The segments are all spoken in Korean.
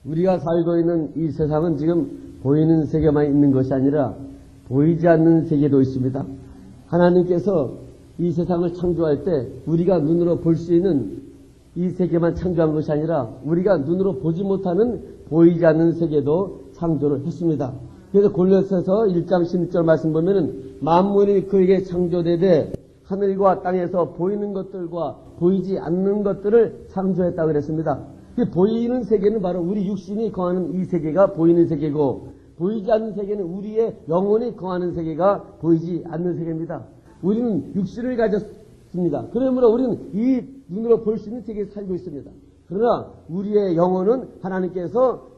우리가 살고 있는 이 세상은 지금 보이는 세계만 있는 것이 아니라 보이지 않는 세계도 있습니다. 하나님께서 이 세상을 창조할 때 우리가 눈으로 볼 수 있는 이 세계만 창조한 것이 아니라 우리가 눈으로 보지 못하는 보이지 않는 세계도 창조를 했습니다. 그래서 골로새서 1장 16절 말씀 보면은 만물이 그에게 창조되되 하늘과 땅에서 보이는 것들과 보이지 않는 것들을 창조했다고 그랬습니다. 보이는 세계는 바로 우리 육신이 거하는 이 세계가 보이는 세계고, 보이지 않는 세계는 우리의 영혼이 거하는 세계가 보이지 않는 세계입니다. 우리는 육신을 가졌습니다. 그러므로 우리는 이 눈으로 볼 수 있는 세계에 살고 있습니다. 그러나 우리의 영혼은 하나님께서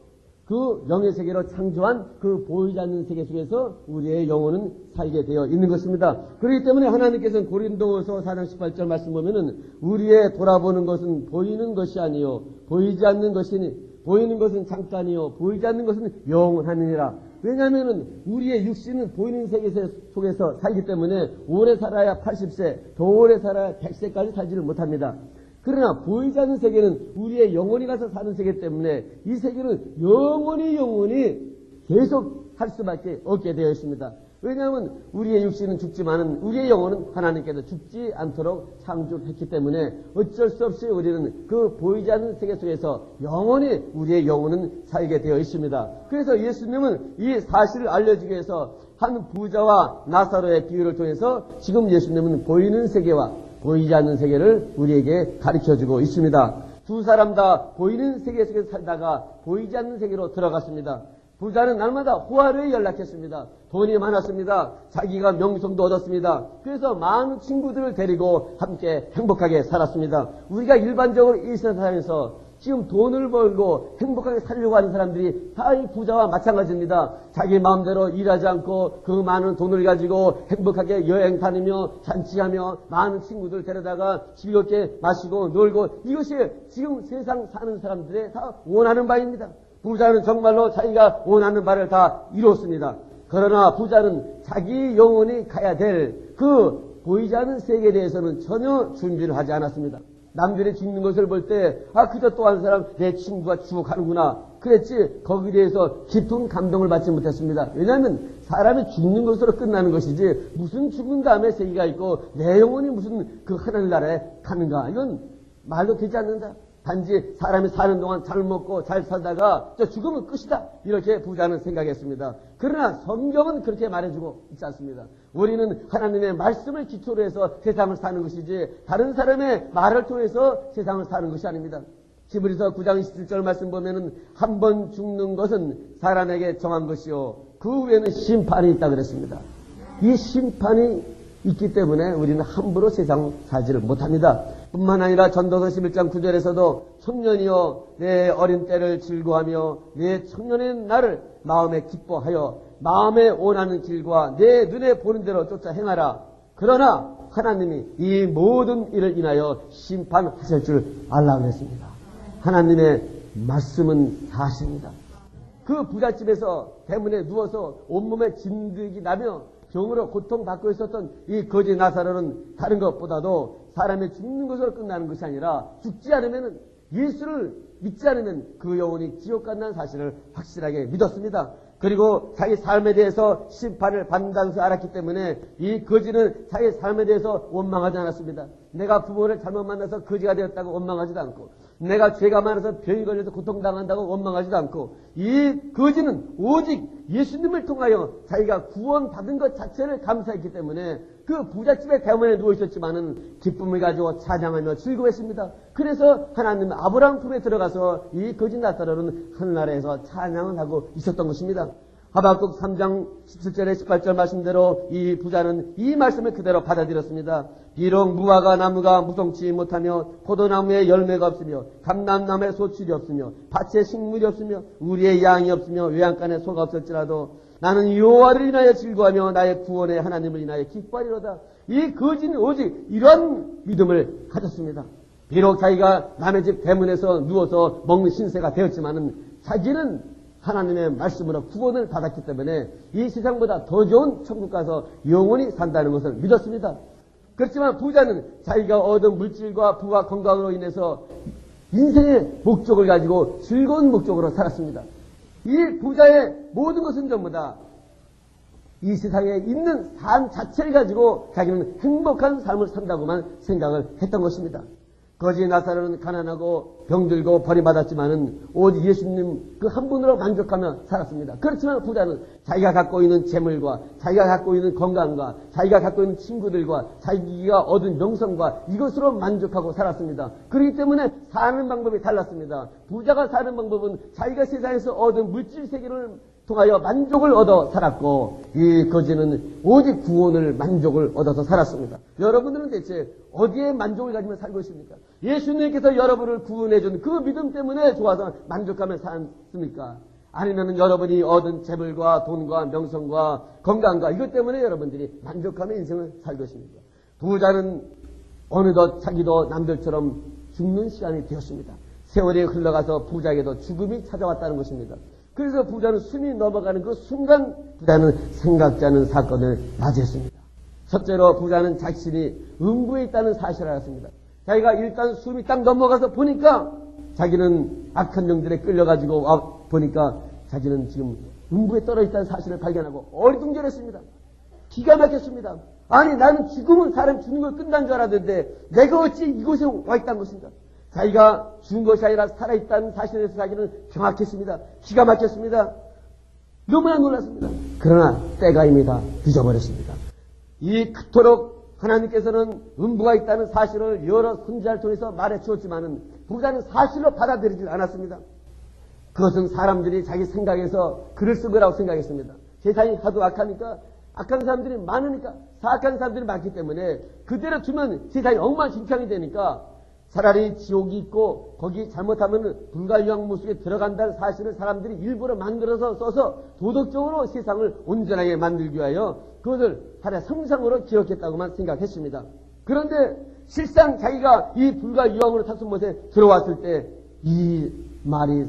그 영의 세계로 창조한 그 보이지 않는 세계 속에서 우리의 영혼은 살게 되어 있는 것입니다. 그렇기 때문에 하나님께서는 고린도후서 4장 18절 말씀 보면은 우리의 돌아보는 것은 보이는 것이 아니요 보이지 않는 것이니 보이는 것은 잠깐이요 보이지 않는 것은 영원하느니라. 왜냐하면 우리의 육신은 보이는 세계 속에서 살기 때문에 오래 살아야 80세, 더 오래 살아야 100세까지 살지를 못합니다. 그러나 보이지 않는 세계는 우리의 영혼이 가서 사는 세계 때문에 이 세계는 영원히 계속 할 수밖에 없게 되어 있습니다. 왜냐하면 우리의 육신은 죽지만은 우리의 영혼은 하나님께서 죽지 않도록 창조했기 때문에 어쩔 수 없이 우리는 그 보이지 않는 세계 속에서 영원히 우리의 영혼은 살게 되어 있습니다. 그래서 예수님은 이 사실을 알려주기 위해서 한 부자와 나사로의 비유를 통해서 지금 예수님은 보이는 세계와 보이지 않는 세계를 우리에게 가르쳐주고 있습니다. 두 사람 다 보이는 세계 속에서 살다가 보이지 않는 세계로 들어갔습니다. 부자는 날마다 호화를 연락했습니다. 돈이 많았습니다. 자기가 명성도 얻었습니다. 그래서 많은 친구들을 데리고 함께 행복하게 살았습니다. 우리가 일반적으로 이 세상에서 지금 돈을 벌고 행복하게 살려고 하는 사람들이 다 이 부자와 마찬가지입니다. 자기 마음대로 일하지 않고 그 많은 돈을 가지고 행복하게 여행 다니며 잔치하며 많은 친구들 데려다가 즐겁게 마시고 놀고, 이것이 지금 세상 사는 사람들의 다 원하는 바입니다. 부자는 정말로 자기가 원하는 바를 다 이뤘습니다. 그러나 부자는 자기 영혼이 가야 될 그 보이지 않는 세계에 대해서는 전혀 준비를 하지 않았습니다. 남들이 죽는 것을 볼 때 그저 또 한 사람 내 친구가 죽어가는구나 그랬지 거기에 대해서 깊은 감동을 받지 못했습니다. 왜냐하면 사람이 죽는 것으로 끝나는 것이지 무슨 죽은 다음에 세계가 있고 내 영혼이 무슨 그 하늘나라에 가는가, 이건 말도 되지 않는다. 단지 사람이 사는 동안 잘 먹고 잘 살다가 저 죽으면 끝이다, 이렇게 부자는 생각했습니다. 그러나 성경은 그렇게 말해주고 있지 않습니다. 우리는 하나님의 말씀을 기초로 해서 세상을 사는 것이지 다른 사람의 말을 통해서 세상을 사는 것이 아닙니다. 히브리서 9장 27절 말씀 보면은 한 번 죽는 것은 사람에게 정한 것이요 그 후에는 심판이 있다 그랬습니다. 이 심판이 있기 때문에 우리는 함부로 세상 살지를 못합니다. 뿐만 아니라 전도서 11장 9절에서도 청년이여 내 어린 때를 즐거워하며 내 청년의 날을 마음에 기뻐하여 마음에 원하는 길과 내 눈에 보는 대로 쫓아 행하라. 그러나 하나님이 이 모든 일을 인하여 심판하실 줄 알라 그랬습니다. 하나님의 말씀은 사실입니다. 그 부잣집에서 대문에 누워서 온몸에 진드기 나며 병으로 고통받고 있었던 이 거지 나사로는 다른 것보다도 사람이 죽는 것으로 끝나는 것이 아니라 죽지 않으면, 예수를 믿지 않으면 그 영혼이 지옥 간다는 사실을 확실하게 믿었습니다. 그리고 자기 삶에 대해서 심판을 받는다는 것을 알았기 때문에 이 거지는 자기 삶에 대해서 원망하지 않았습니다. 내가 부모를 잘못 만나서 거지가 되었다고 원망하지도 않고, 내가 죄가 많아서 병이 걸려서 고통당한다고 원망하지도 않고, 이 거지는 오직 예수님을 통하여 자기가 구원받은 것 자체를 감사했기 때문에 그 부잣집의 대문에 누워있었지만은 기쁨을 가지고 찬양하며 즐거워했습니다. 그래서 하나님 아브라함 품에 들어가서 이 거지 나사로는 하늘나라에서 찬양을 하고 있었던 것입니다. 하박국 3장 17절에 18절 말씀대로 이 부자는 이 말씀을 그대로 받아들였습니다. 비록 무화과 나무가 무성치 못하며 포도나무에 열매가 없으며 감람나무에 소출이 없으며 밭에 식물이 없으며 우리의 양이 없으며 외양간에 소가 없을지라도 나는 여호와를 인하여 즐거워하며 나의 구원의 하나님을 인하여 기뻐하리로다. 이 거지는 오직 이런 믿음을 가졌습니다. 비록 자기가 남의 집 대문에서 누워서 먹는 신세가 되었지만은 자기는 하나님의 말씀으로 구원을 받았기 때문에 이 세상보다 더 좋은 천국 가서 영원히 산다는 것을 믿었습니다. 그렇지만 부자는 자기가 얻은 물질과 부와 건강으로 인해서 인생의 목적을 가지고 즐거운 목적으로 살았습니다. 이 부자의 모든 것은 전부 다 이 세상에 있는 삶 자체를 가지고 자기는 행복한 삶을 산다고만 생각을 했던 것입니다. 거지 나사로는 가난하고 병들고 버림받았지만은 오직 예수님 그 한 분으로 만족하며 살았습니다. 그렇지만 부자는 자기가 갖고 있는 재물과 자기가 갖고 있는 건강과 자기가 갖고 있는 친구들과 자기가 얻은 명성과 이것으로 만족하고 살았습니다. 그렇기 때문에 사는 방법이 달랐습니다. 부자가 사는 방법은 자기가 세상에서 얻은 물질 세계를 통하여 만족을 얻어 살았고, 이 거지는 오직 구원을 만족을 얻어서 살았습니다. 여러분들은 대체 어디에 만족을 가지며 살고 있습니까? 예수님께서 여러분을 구원해준 그 믿음 때문에 좋아서 만족하며 살았습니까? 아니면 여러분이 얻은 재물과 돈과 명성과 건강과 이것 때문에 여러분들이 만족하며 인생을 살고 있습니까? 부자는 어느덧 자기도 남들처럼 죽는 시간이 되었습니다. 세월이 흘러가서 부자에게도 죽음이 찾아왔다는 것입니다. 그래서 부자는 숨이 넘어가는 그 순간 부자는 생각지 않은 사건을 맞이했습니다. 첫째로 부자는 자신이 음부에 있다는 사실을 알았습니다. 자기가 일단 숨이 딱 넘어가서 보니까 자기는 악한 영들에 끌려가지고 보니까 자기는 지금 음부에 떨어져 있다는 사실을 발견하고 어리둥절했습니다. 기가 막혔습니다. 아니 나는 죽으면 사람 죽는 걸 끝난 줄 알았는데 내가 어찌 이곳에 와 있다는 것인가. 자기가 죽은 것이 아니라 살아있다는 사실에 대해서 자기는 정확했습니다. 기가 막혔습니다. 너무나 놀랐습니다. 그러나 때가 이미 다 늦어버렸습니다. 이 그토록 하나님께서는 음부가 있다는 사실을 여러 선지자를 통해서 말해 주었지만은 부자는 사실로 받아들이지 않았습니다. 그것은 사람들이 자기 생각에서 글을 쓴 거라고 생각했습니다. 세상이 하도 악하니까 악한 사람들이 많으니까 사악한 사람들이 많기 때문에 그대로 두면 세상이 엉망진창이 되니까 차라리 지옥이 있고 거기 잘못하면 불가유황무 속에 들어간다는 사실을 사람들이 일부러 만들어서 써서 도덕적으로 세상을 온전하게 만들기 위하여 그것을 하나의 상상으로 기록했다고만 생각했습니다. 그런데 실상 자기가 이 불가유황으로 탔던 곳에 들어왔을 때 이 말이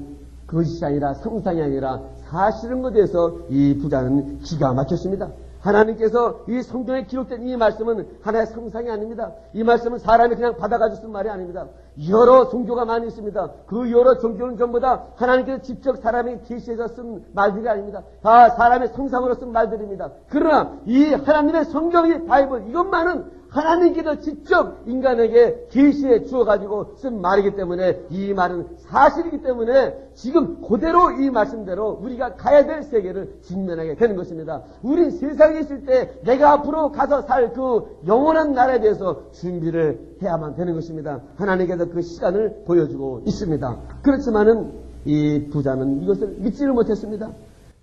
거짓이 아니라 상상이 아니라 사실인 것에 대해서 이 부자는 기가 막혔습니다. 하나님께서 이 성경에 기록된 이 말씀은 하나의 상상이 아닙니다. 이 말씀은 사람이 그냥 받아가지고 쓴 말이 아닙니다. 여러 종교가 많이 있습니다. 그 여러 종교는 전부 다 하나님께서 직접 사람에게 계시해서 쓴 말들이 아닙니다. 다 사람의 상상으로 쓴 말들입니다. 그러나 이 하나님의 성경이 바이블 이것만은 하나님께서 직접 인간에게 계시해 주어가지고 쓴 말이기 때문에 이 말은 사실이기 때문에 지금 그대로 이 말씀대로 우리가 가야 될 세계를 직면하게 되는 것입니다. 우리 세상에 있을 때 내가 앞으로 가서 살 그 영원한 나라에 대해서 준비를 해야만 되는 것입니다. 하나님께서 그 시간을 보여주고 있습니다. 그렇지만은 이 부자는 이것을 믿지를 못했습니다.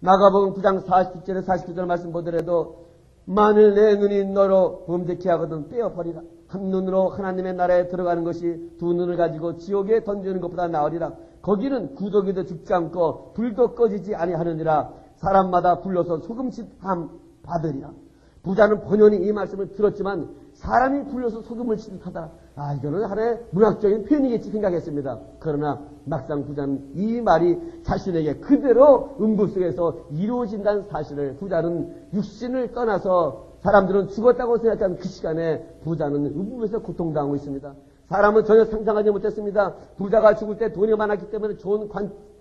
마가복음 9장 40절에 49절 말씀 보더라도 만일 내 눈이 너로 범죄케 하거든 빼어버리라. 한 눈으로 하나님의 나라에 들어가는 것이 두 눈을 가지고 지옥에 던지는 것보다 나으리라. 거기는 구더기도 죽지 않고 불도 꺼지지 아니하느니라. 사람마다 불러서 소금짓 함 받으리라. 부자는 본연이 이 말씀을 들었지만 사람이 불려서 소금을 치듯하다. 이거는 하나의 문학적인 표현이겠지 생각했습니다. 그러나 막상 부자는 이 말이 자신에게 그대로 음부 속에서 이루어진다는 사실을 부자는 육신을 떠나서 사람들은 죽었다고 생각하는 그 시간에 부자는 음부에서 고통당하고 있습니다. 사람은 전혀 상상하지 못했습니다. 부자가 죽을 때 돈이 많았기 때문에 좋은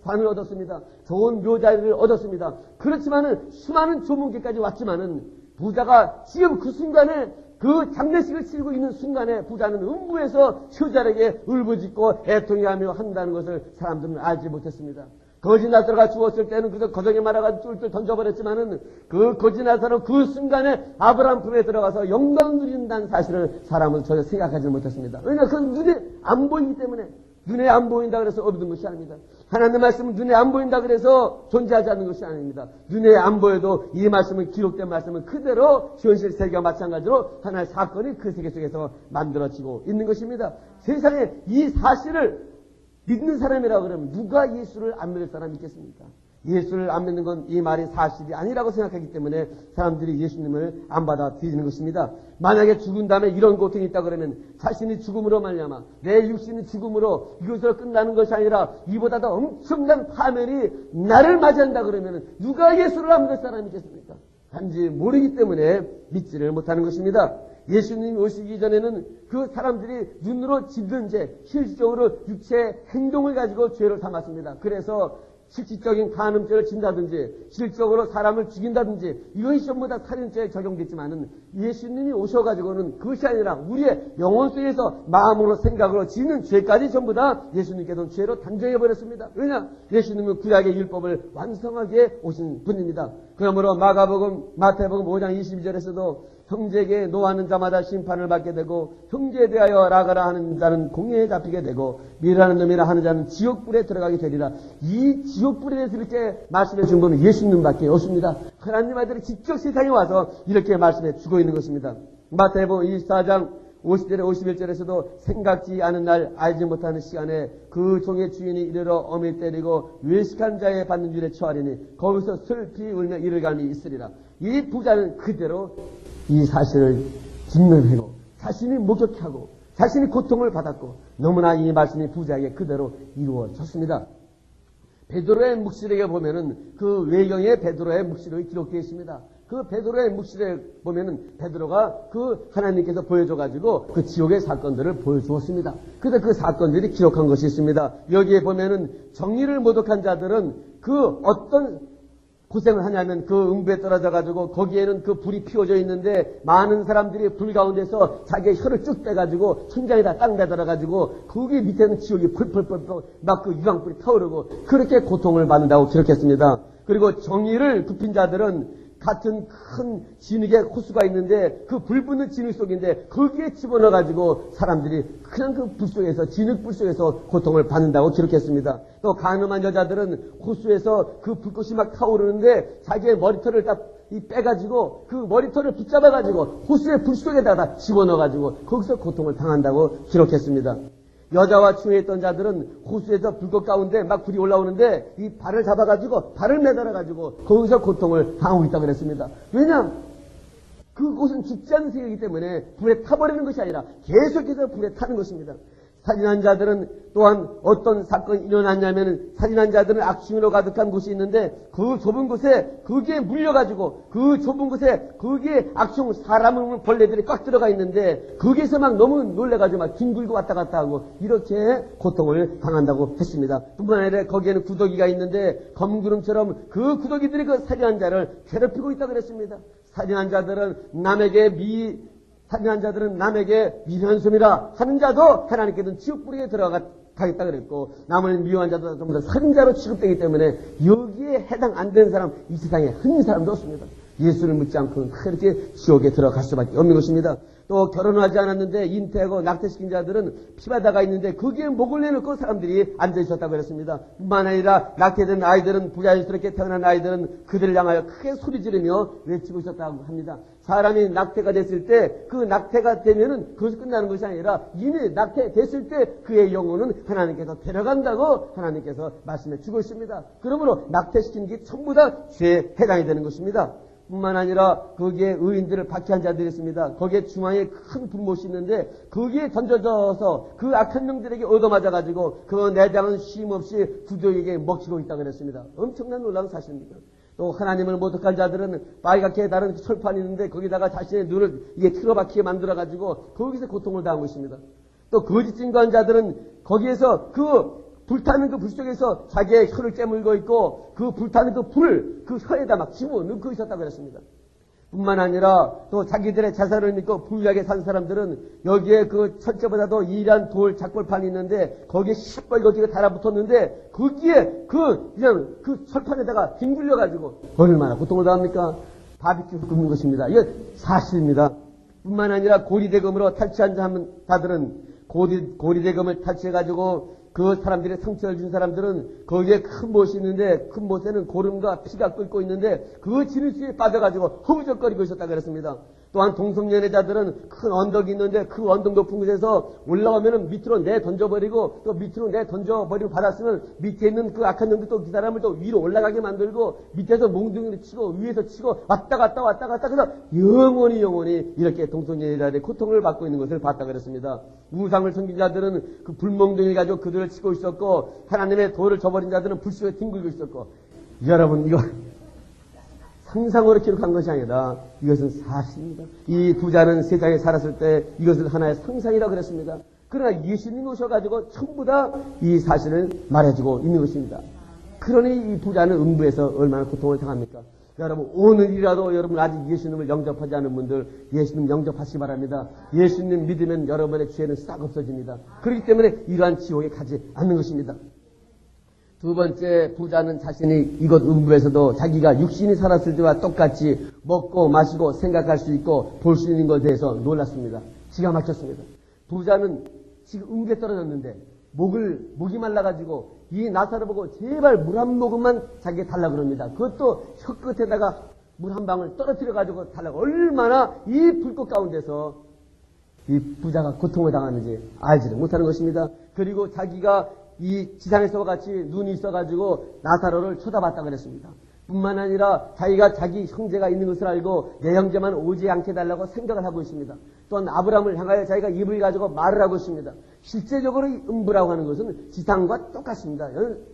관을 얻었습니다. 좋은 묘자리를 얻었습니다. 그렇지만은 수많은 조문기까지 왔지만은 부자가 지금 그 순간에 그 장례식을 치르고 있는 순간에 부자는 음부에서 효자에게 울부짖고 애통해하며 한다는 것을 사람들은 알지 못했습니다. 거지 나사로가 죽었을 때는 그저 거정에 말아가지고 쫄쫄 던져버렸지만은 그 거지 나사로 그 순간에 아브라함 품에 들어가서 영광을 누린다는 사실을 사람은 전혀 생각하지 못했습니다. 왜냐하면 그건 눈에 안 보이기 때문에 눈에 안 보인다 그래서 얻은 것이 아닙니다. 하나님의 말씀은 눈에 안 보인다 그래서 존재하지 않는 것이 아닙니다. 눈에 안 보여도 이 말씀은 기록된 말씀은 그대로 현실 세계와 마찬가지로 하나의 사건이 그 세계 속에서 만들어지고 있는 것입니다. 세상에 이 사실을 믿는 사람이라고 그러면 누가 예수를 안 믿을 사람이 있겠습니까? 예수를 안 믿는 건 이 말이 사실이 아니라고 생각하기 때문에 사람들이 예수님을 안 받아들이는 것입니다. 만약에 죽은 다음에 이런 고통이 있다 그러면 자신이 죽음으로 말미암아 내 육신이 죽음으로 이것으로 끝나는 것이 아니라 이보다 더 엄청난 파멸이 나를 맞이한다 그러면 누가 예수를 안 믿을 사람이 있겠습니까? 단지 모르기 때문에 믿지를 못하는 것입니다. 예수님이 오시기 전에는 그 사람들이 눈으로 짓는 죄, 실질적으로 육체의 행동을 가지고 죄를 삼았습니다. 그래서 실질적인 간음죄를 진다든지 실질적으로 사람을 죽인다든지 이것이 전부 다 살인죄에 적용됐지만은 예수님이 오셔가지고는 그것이 아니라 우리의 영혼 속에서 마음으로 생각으로 짓는 죄까지 전부 다 예수님께서는 죄로 단정해버렸습니다. 왜냐? 예수님은 구약의 율법을 완성하게 오신 분입니다. 그러므로 마태복음 5장 22절에서도 형제에게 노하는 자마다 심판을 받게 되고 형제에 대하여 라가라 하는 자는 공회에 잡히게 되고 미라는 놈이라 하는 자는 지옥불에 들어가게 되리라. 이 지옥불에 대해서 이렇게 말씀해 준 분은 예수님밖에 없습니다. 하나님 아들이 직접 세상에 와서 이렇게 말씀해 주고 있는 것입니다. 마태복음 24장 50절에 51절에서도 생각지 않은 날 알지 못하는 시간에 그 종의 주인이 이르러 어미 때리고 외식한 자에 받는 줄에 처하리니 거기서 슬피 울며 이를 갈미 있으리라. 이 부자는 그대로 이 사실을 직면하고 자신이 목격하고 자신이 고통을 받았고 너무나 이 말씀이 부자에게 그대로 이루어졌습니다. 베드로의 묵시록에 보면은 그 외경에 베드로의 묵시록이 기록되어 있습니다. 그 베드로의 묵시록에 보면은 베드로가 그 하나님께서 보여줘가지고 그 지옥의 사건들을 보여주었습니다. 그런데 그 사건들이 기록한 것이 있습니다. 여기에 보면은 정의를 모독한 자들은 그 어떤 고생을 하냐면 그 음부에 떨어져가지고 거기에는 그 불이 피워져 있는데 많은 사람들이 불 가운데서 자기의 혀를 쭉 빼가지고 천장에다 땅 매달아가지고 거기 밑에는 지옥이 펄펄펄펄 막 그 유황불이 타오르고 그렇게 고통을 받는다고 기록했습니다. 그리고 정의를 굽힌 자들은 같은 큰 진흙의 호수가 있는데 그 불 붙는 진흙 속인데 거기에 집어넣어가지고 사람들이 그냥 그 불 속에서 진흙불 속에서 고통을 받는다고 기록했습니다. 또 가늠한 여자들은 호수에서 그 불꽃이 막 타오르는데 자기의 머리털을 다 빼가지고 그 머리털을 붙잡아가지고 호수의 불 속에다가 집어넣어가지고 거기서 고통을 당한다고 기록했습니다. 여자와 추행했던 자들은 호수에서 불꽃 가운데 막 불이 올라오는데 이 발을 잡아가지고 발을 매달아가지고 거기서 고통을 당하고 있다고 그랬습니다. 왜냐? 그곳은 죽지 않는 세계이기 때문에 불에 타버리는 것이 아니라 계속해서 불에 타는 것입니다. 살인한 자들은 또한 어떤 사건이 일어났냐면 살인한 자들은 악취로 가득한 곳이 있는데 그 좁은 곳에 거기에 물려가지고 그 좁은 곳에 거기에 악취 사람을 벌레들이 꽉 들어가 있는데 거기에서 막 너무 놀래가지고 막 뒹굴고 왔다 갔다 하고 이렇게 고통을 당한다고 했습니다. 뿐만 아니라 거기에는 구더기가 있는데 검구름처럼 그 구더기들이 그 살인한 자를 괴롭히고 있다고 그랬습니다. 살인한 자들은 남에게 미련솜이라 하는 자도 하나님께서는 지옥불에 들어가겠다 그랬고 남은 미워한 자도 전부 다 살인자로 취급되기 때문에 여기에 해당 안 되는 사람 이 세상에 한 사람도 없습니다. 예수를 묻지 않고는 그렇게 지옥에 들어갈 수밖에 없는 것입니다. 또 결혼하지 않았는데 인태하고 낙태시킨 자들은 피바다가 있는데 거기에 목을 내놓고 사람들이 앉아있었다고 했습니다. 뿐만 아니라 낙태된 아이들은 부자연스럽게 태어난 아이들은 그들을 향하여 크게 소리 지르며 외치고 있었다고 합니다. 사람이 낙태가 됐을 때 그 낙태가 되면은 그것이 끝나는 것이 아니라 이미 낙태됐을 때 그의 영혼은 하나님께서 데려간다고 하나님께서 말씀해 주고 있습니다. 그러므로 낙태시킨 게 전부 다 죄에 해당이 되는 것입니다. 뿐만 아니라 거기에 의인들을 박해한 자들이 있습니다. 거기에 중앙에 큰 불못이 있는데 거기에 던져져서 그 악한 영들에게 얻어맞아가지고 그 내장은 쉼없이 구더기에게 먹히고 있다고 그랬습니다. 엄청난 놀라운 사실입니다. 또 하나님을 모독한 자들은 빨갛게 다른 철판이 있는데 거기다가 자신의 눈을 이게 틀어박히게 만들어가지고 거기서 고통을 당하고 있습니다. 또 거짓 증거한 자들은 거기에서 그 불타는 그 불 속에서 자기의 혀를 깨물고 있고 그 불타는 그 혀에다 막 집어넣고 있었다고 했습니다. 뿐만 아니라 또 자기들의 자살을 믿고 부유하게 산 사람들은 여기에 그 철제보다도 이란 돌 작골판이 있는데 거기에 시뻘겋게 달아붙었는데 거기에 그냥 그 철판에다가 뒹굴려가지고 얼마나 고통을 당합니까? 바비큐 굽는 것입니다. 이게 사실입니다. 뿐만 아니라 고리대금으로 탈취한 자들은 고리대금을 탈취해가지고 그 사람들의 상처를 준 사람들은 거기에 큰 못이 있는데 큰 못에는 고름과 피가 끓고 있는데 그 진흙수에 빠져가지고 허우적거리고 있었다고 그랬습니다. 또한 동성연애자들은 큰 언덕이 있는데 그 언덕 높은 곳에서 올라오면은 밑으로 내 던져버리고 또 밑으로 내 던져버리고 받았으면 밑에 있는 그 악한 놈들 또 그 사람을 또 위로 올라가게 만들고 밑에서 몽둥이를 치고 위에서 치고 왔다 갔다 해서 영원히 이렇게 동성연애자들의 고통을 받고 있는 것을 봤다고 그랬습니다. 우상을 섬긴 자들은 그 불몽둥이를 가지고 그들을 치고 있었고 하나님의 도를 저버린 자들은 불 속에 뒹굴고 있었고 여러분 이거 상상으로 기록한 것이 아니라 이것은 사실입니다. 이 부자는 세상에 살았을 때 이것을 하나의 상상이라고 그랬습니다. 그러나 예수님이 오셔가지고 전부 다 이 사실을 말해주고 있는 것입니다. 그러니 이 부자는 음부에서 얼마나 고통을 당합니까? 여러분, 오늘이라도 여러분 아직 예수님을 영접하지 않은 분들 예수님 영접하시기 바랍니다. 예수님 믿으면 여러분의 죄는 싹 없어집니다. 그렇기 때문에 이러한 지옥에 가지 않는 것입니다. 두 번째, 부자는 자신이 이곳 음부에서도 자기가 육신이 살았을 때와 똑같이 먹고 마시고 생각할 수 있고 볼 수 있는 것에 대해서 놀랐습니다. 기가 막혔습니다. 부자는 지금 음부에 떨어졌는데 목이 말라가지고 이 나사를 보고 제발 물 한 모금만 자기가 달라고 그럽니다. 그것도 혀끝에다가 물 한 방울 떨어뜨려가지고 달라고. 얼마나 이 불꽃 가운데서 이 부자가 고통을 당하는지 알지를 못하는 것입니다. 그리고 자기가 이 지상에서와 같이 눈이 있어가지고 나사로를 쳐다봤다 그랬습니다. 뿐만 아니라 자기가 자기 형제가 있는 것을 알고 내 형제만 오지 않게 달라고 생각을 하고 있습니다. 또한 아브라함을 향하여 자기가 입을 가지고 말을 하고 있습니다. 실제적으로 이 음부라고 하는 것은 지상과 똑같습니다.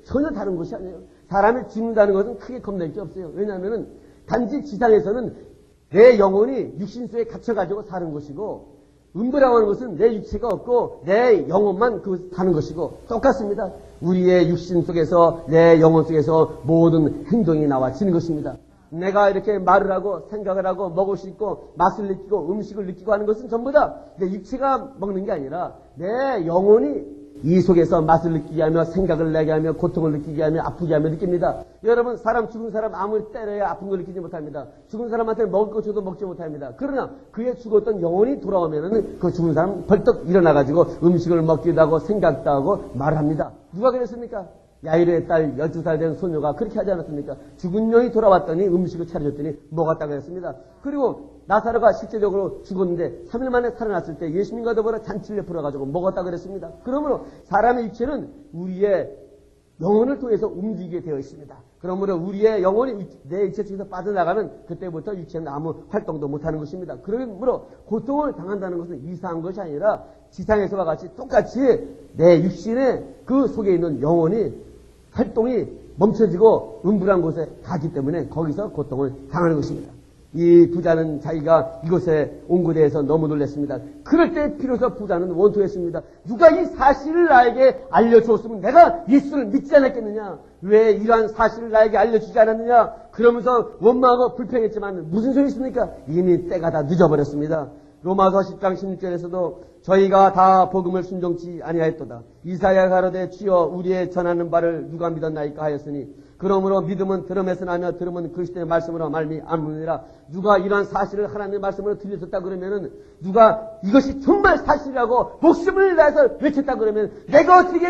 전혀 다른 것이 아니에요. 사람이 죽는다는 것은 크게 겁낼 게 없어요. 왜냐하면 단지 지상에서는 내 영혼이 육신 속에 갇혀가지고 사는 것이고 음부라고 하는 것은 내 육체가 없고 내 영혼만 사는 것이고 똑같습니다. 우리의 육신 속에서 내 영혼 속에서 모든 행동이 나와지는 것입니다. 내가 이렇게 말을 하고 생각을 하고 먹을 수 있고 맛을 느끼고 음식을 느끼고 하는 것은 전부 다 내 육체가 먹는 게 아니라 내 영혼이 이 속에서 맛을 느끼게 하며 생각을 내게 하며 고통을 느끼게 하며 아프게 하며 느낍니다. 여러분, 죽은 사람 아무리 때려야 아픈 걸 느끼지 못합니다. 죽은 사람한테 먹을 것 줘도 먹지 못합니다. 그러나 그의 죽었던 영혼이 돌아오면은 그 죽은 사람 벌떡 일어나가지고 음식을 먹기도 하고 생각도 하고 말을 합니다. 누가 그랬습니까? 야이로의 딸 12살 된 소녀가 그렇게 하지 않았습니까? 죽은 영이 돌아왔더니 음식을 차려줬더니 먹었다고 했습니다. 그리고 나사로가 실제적으로 죽었는데 3일 만에 살아났을 때 예수님과 더불어 잔치를 베풀어가지고 먹었다고 그랬습니다. 그러므로 사람의 육체는 우리의 영혼을 통해서 움직이게 되어 있습니다. 그러므로 우리의 영혼이 내 육체 속에서 빠져나가면 그때부터 육체는 아무 활동도 못하는 것입니다. 그러므로 고통을 당한다는 것은 이상한 것이 아니라 지상에서와 같이 똑같이 내 육신의 그 속에 있는 영혼이 활동이 멈춰지고 음부란 곳에 가기 때문에 거기서 고통을 당하는 것입니다. 이 부자는 자기가 이곳에 온 것에 대해서 너무 놀랐습니다. 그럴 때 비로소 부자는 원통했습니다. 누가 이 사실을 나에게 알려주었으면 내가 예수를 믿지 않았겠느냐? 왜 이러한 사실을 나에게 알려주지 않았느냐? 그러면서 원망하고 불평했지만 무슨 소리 있습니까? 이미 때가 다 늦어버렸습니다. 로마서 10장 16절에서도 저희가 다 복음을 순종치 아니하였도다. 이사야 가로되 주여 우리의 전하는 바를 누가 믿었나이까 하였으니 그러므로 믿음은 들음에서 나며 들음은 그리스도의 말씀으로 말미암으니라. 누가 이러한 사실을 하나님의 말씀으로 들려줬다 그러면은 누가 이것이 정말 사실이라고 목숨을 다해서 외쳤다 그러면 내가 어떻게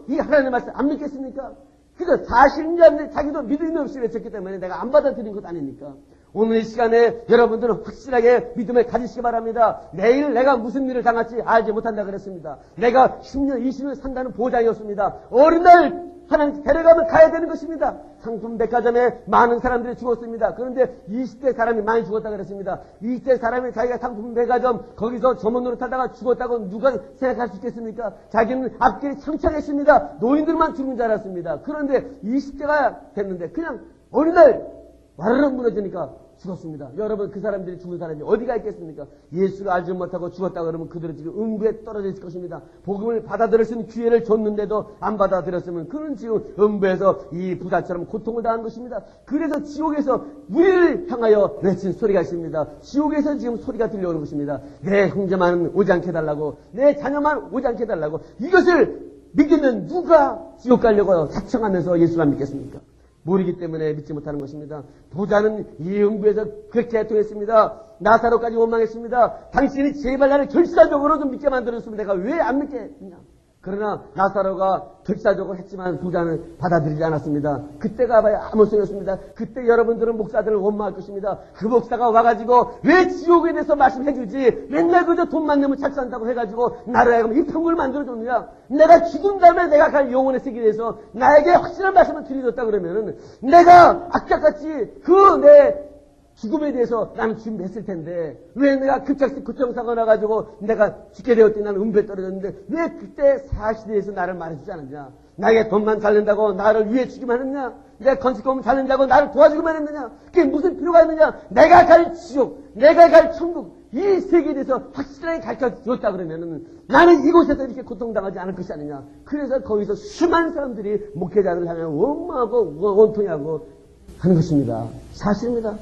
이 하나님의 말씀 안 믿겠습니까? 그래서 사실인지 아닌지 자기도 믿음이 없이 외쳤기 때문에 내가 안 받아들인 것 아닙니까? 오늘 이 시간에 여러분들은 확실하게 믿음을 가지시기 바랍니다. 내일 내가 무슨 일을 당할지 알지 못한다 그랬습니다. 내가 10년, 20년 산다는 보장이었습니다. 어느 날 하나님 데려가면 가야 되는 것입니다. 상품 백화점에 많은 사람들이 죽었습니다. 그런데 20대 사람이 많이 죽었다 그랬습니다. 20대 사람이 자기가 상품 백화점 거기서 점원으로 타다가 죽었다고 누가 생각할 수 있겠습니까? 자기는 앞길이 창창했습니다. 노인들만 죽는 줄 알았습니다. 그런데 20대가 됐는데 그냥 어느 날 와르르 무너지니까 죽었습니다. 여러분, 그 사람들이 죽은 사람이 어디가 있겠습니까? 예수를 알지 못하고 죽었다 그러면 그들은 지금 음부에 떨어져 있을 것입니다. 복음을 받아들일 수 있는 기회를 줬는데도 안 받아들였으면 그는 지금 음부에서 이 부자처럼 고통을 당한 것입니다. 그래서 지옥에서 우리를 향하여 외친 소리가 있습니다. 지옥에서 지금 소리가 들려오는 것입니다. 내 형제만 오지 않게 해달라고, 내 자녀만 오지 않게 해달라고. 이것을 믿으면 누가 지옥 가려고 자청하면서 예수를 안 믿겠습니까? 모르기 때문에 믿지 못하는 것입니다. 부자는 이 음부에서 그렇게 애통했습니다. 나사로까지 원망했습니다. 당신이 제발 나를 결사적으로 좀 믿게 만들었으면 내가 왜 안 믿겠냐? 그러나 나사로가 결사적으로 했지만 부자는 받아들이지 않았습니다. 그때가 봐야 아무 소용없습니다. 그때 여러분들은 목사들을 원망할 것입니다. 그 목사가 와가지고 왜 지옥에 대해서 말씀해주지? 맨날 그저 돈만 내면 잘 산다고 해가지고 나를 하여금 이 평굴을 만들어줬느냐? 내가 죽은 다음에 내가 갈 영혼의 세계에 대해서 나에게 확실한 말씀을 드려줬다 그러면은 내가 악착같이 내 죽음에 대해서 나는 준비했을 텐데 왜 내가 급작스럽게 교통사고가 나가지고 내가 죽게 되었더니 나는 음부에 떨어졌는데 왜 그때 사실에 대해서 나를 말해주지 않았냐? 나에게 돈만 잘 낸다고 나를 위해 주기만 했느냐? 내 건축공을 잘 낸다고 나를 도와주기만 했느냐? 그게 무슨 필요가 있느냐? 내가 갈 지옥, 내가 갈 천국, 이 세계에 대해서 확실하게 가르쳐 줬다 그러면은 나는 이곳에서 이렇게 고통당하지 않을 것이 아니냐. 그래서 거기서 수많은 사람들이 목회자를 향해 원망하고 원통하고 하는 것입니다. 사실입니다.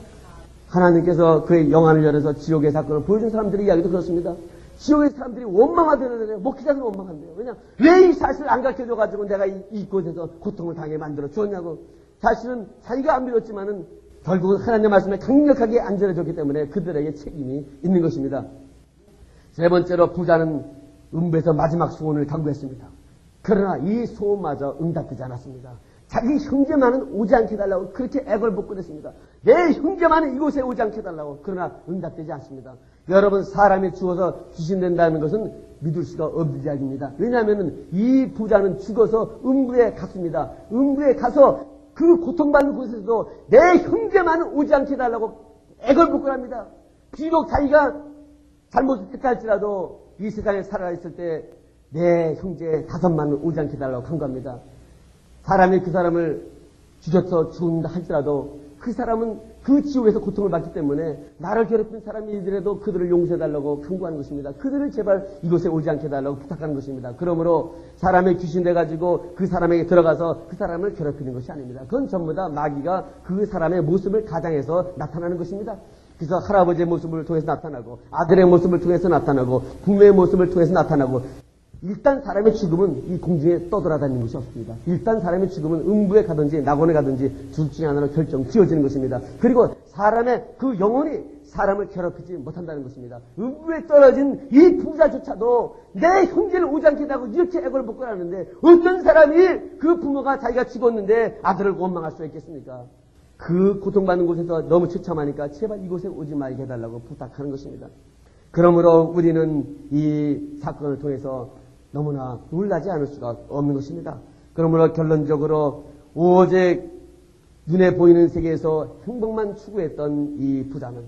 하나님께서 그의 영안을 열어서 지옥의 사건을 보여준 사람들의 이야기도 그렇습니다. 지옥의 사람들이 원망하더라도 목회자는 원망한대요. 왜냐? 왜 이 사실을 안 가르쳐줘가지고 내가 이곳에서 고통을 당하게 만들어 주었냐고. 사실은 자기가 안 믿었지만은 결국은 하나님의 말씀에 강력하게 안전해졌기 때문에 그들에게 책임이 있는 것입니다. 세 번째로 부자는 음부에서 마지막 소원을 강구했습니다. 그러나 이 소원마저 응답되지 않았습니다. 자기 형제만은 오지 않게 해달라고 그렇게 애걸복걸했습니다. 내 형제만은 이곳에 오지 않게 해달라고. 그러나 응답되지 않습니다. 여러분, 사람이 죽어서 귀신된다는 것은 믿을 수가 없는 이야기입니다. 왜냐하면 이 부자는 죽어서 음부에 갔습니다. 음부에 가서 그 고통받는 곳에서도 내 형제만은 오지 않게 해달라고 애걸복걸합니다. 비록 자기가 잘못했다 할지라도 이 세상에 살아있을 때 내 형제 5만은 오지 않게 해달라고 간구합니다. 사람이 그 사람을 죽여서 죽는다 할지라도 그 사람은 그 지옥에서 고통을 받기 때문에 나를 괴롭힌 사람이더라도 그들을 용서해달라고 간구하는 것입니다. 그들을 제발 이곳에 오지 않게 해달라고 부탁하는 것입니다. 그러므로 사람의 귀신 돼가지고 그 사람에게 들어가서 그 사람을 괴롭히는 것이 아닙니다. 그건 전부 다 마귀가 그 사람의 모습을 가장해서 나타나는 것입니다. 그래서 할아버지의 모습을 통해서 나타나고 아들의 모습을 통해서 나타나고 부모의 모습을 통해서 나타나고 일단 사람의 죽음은 이 공중에 떠돌아다니는 것이 없습니다. 일단 사람의 죽음은 음부에 가든지 낙원에 가든지 둘 중에 하나로 결정 지어지는 것입니다. 그리고 사람의 그 영혼이 사람을 괴롭히지 못한다는 것입니다. 음부에 떨어진 이 부자조차도 내 형제를 오지 않게 하고 이렇게 애걸복걸하는데 어떤 사람이 그 부모가 자기가 죽었는데 아들을 원망할 수가 있겠습니까? 그 고통받는 곳에서 너무 처참하니까 제발 이곳에 오지 말게 해달라고 부탁하는 것입니다. 그러므로 우리는 이 사건을 통해서 너무나 놀라지 않을 수가 없는 것입니다. 그러므로 결론적으로 오직 눈에 보이는 세계에서 행복만 추구했던 이 부자는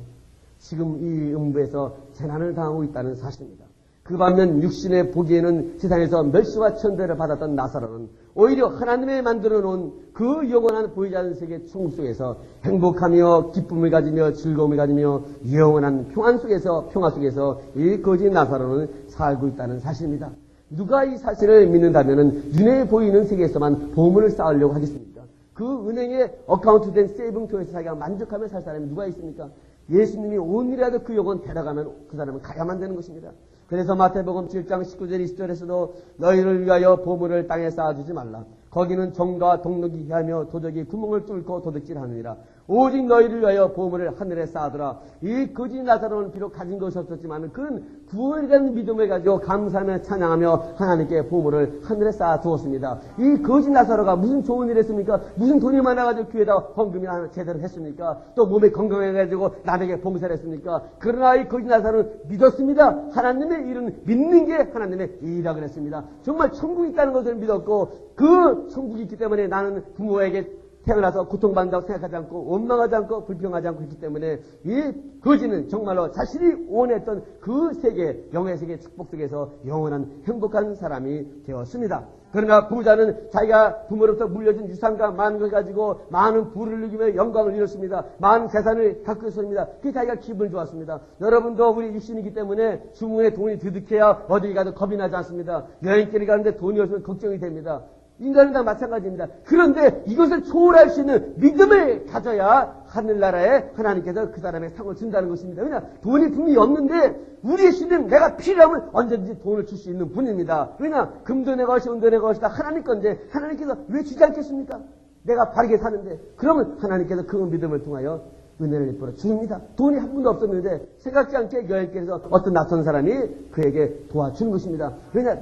지금 이 음부에서 재난을 당하고 있다는 사실입니다. 그 반면 육신의 보기에는 세상에서 멸시와 천대를 받았던 나사로는 오히려 하나님의 만들어 놓은 그 영원한 보이지 않는 세계 천국 속에서 행복하며 기쁨을 가지며 즐거움을 가지며 영원한 평화 속에서 이 거지 나사로는 살고 있다는 사실입니다. 누가 이 사실을 믿는다면 눈에 보이는 세계에서만 보물을 쌓으려고 하겠습니까? 그 은행에 어카운트된 세이빙통에서 자기가 만족하며 살 사람이 누가 있습니까? 예수님이 오늘이라도 그 영혼 데려가면 그 사람은 가야만 되는 것입니다. 그래서 마태복음 7장 19절 20절에서도 너희를 위하여 보물을 땅에 쌓아두지 말라. 거기는 정과 동록이 해하며 도적이 구멍을 뚫고 도둑질하느니라. 오직 너희를 위하여 보물을 하늘에 쌓아두라. 이 거지 나사로는 비록 가진 것이 없었지만 그는 구원이라는 믿음을 가지고 감사하며 찬양하며 하나님께 보물을 하늘에 쌓아두었습니다. 이 거지 나사로가 무슨 좋은 일을 했습니까? 무슨 돈이 많아가지고 교회에다 헌금이나 제대로 했습니까? 또 몸이 건강해가지고 남에게 봉사를 했습니까? 그러나 이 거지 나사로는 믿었습니다. 하나님의 일은 믿는 게 하나님의 일이라고 그랬습니다. 정말 천국이 있다는 것을 믿었고 그 천국이 있기 때문에 나는 부모에게 태어나서 고통받는다고 생각하지 않고 원망하지 않고 불평하지 않고 있기 때문에 이 거지는 정말로 자신이 원했던 그 세계, 영의 세계 축복 속에서 영원한 행복한 사람이 되었습니다. 그러나 부자는 자기가 부모로부터 물려준 유산과 많은 걸 가지고 많은 부를 누리며 영광을 이뤘습니다. 많은 재산을 갖고 있었습니다. 그게 자기가 기분 좋았습니다. 여러분도 우리 육신이기 때문에 주머니에 돈이 드득해야 어디 가도 겁이 나지 않습니다. 여행길을 가는데 돈이 없으면 걱정이 됩니다. 인간은 다 마찬가지입니다. 그런데 이것을 초월할 수 있는 믿음을 가져야 하늘나라에 하나님께서 그 사람의 상을 준다는 것입니다. 왜냐? 돈이 분명히 없는데 우리의 신은 내가 필요하면 언제든지 돈을 줄 수 있는 분입니다. 왜냐? 금도 내 것이 은도 내 것이다. 하나님 건데 하나님께서 왜 주지 않겠습니까? 내가 바르게 사는데 그러면 하나님께서 그 믿음을 통하여 은혜를 베풀어 줍니다. 돈이 한 푼도 없었는데 생각지 않게 여행길에서 어떤 낯선 사람이 그에게 도와주는 것입니다. 왜냐?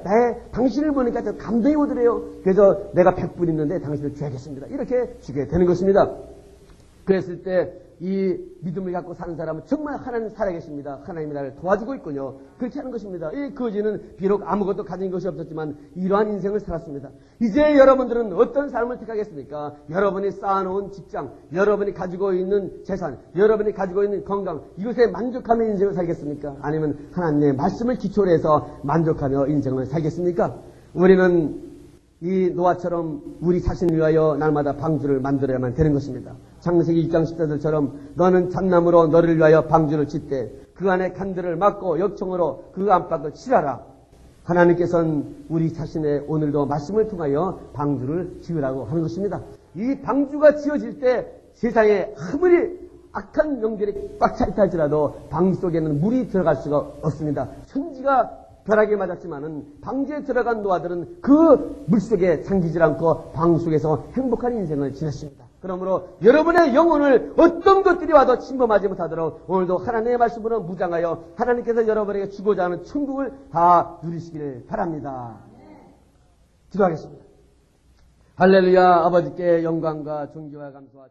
당신을 보니까 감동이 오더래요. 그래서 내가 100불 있는데 당신을 줘야겠습니다. 이렇게 주게 되는 것입니다. 그랬을 때 이 믿음을 갖고 사는 사람은 정말 하나님 살아계십니다. 하나님이 나를 도와주고 있군요. 그렇게 하는 것입니다. 이 거지는 비록 아무것도 가진 것이 없었지만 이러한 인생을 살았습니다. 이제 여러분들은 어떤 삶을 택하겠습니까? 여러분이 쌓아놓은 직장, 여러분이 가지고 있는 재산, 여러분이 가지고 있는 건강, 이것에 만족하며 인생을 살겠습니까? 아니면 하나님의 말씀을 기초로 해서 만족하며 인생을 살겠습니까? 우리는 이 노아처럼 우리 자신을 위하여 날마다 방주를 만들어야만 되는 것입니다. 창세기 1장 10절처럼 너는 잣나무로 너를 위하여 방주를 짓되 그 안에 칸들을 막고 역청으로 그 안팎을 칠하라. 하나님께서는 우리 자신의 오늘도 말씀을 통하여 방주를 지으라고 하는 것입니다. 이 방주가 지어질 때 세상에 아무리 악한 영들이 꽉 차 있다 할지라도 방주 속에는 물이 들어갈 수가 없습니다. 천지가 벼락에 맞았지만은 방주에 들어간 노아들은 그 물속에 잠기질 않고 방주 속에서 행복한 인생을 지냈습니다. 그러므로 여러분의 영혼을 어떤 것들이 와도 침범하지 못하도록 오늘도 하나님의 말씀으로 무장하여 하나님께서 여러분에게 주고자 하는 천국을 다 누리시기를 바랍니다. 기도하겠습니다. 할렐루야. 아버지께 영광과 존귀와 감사와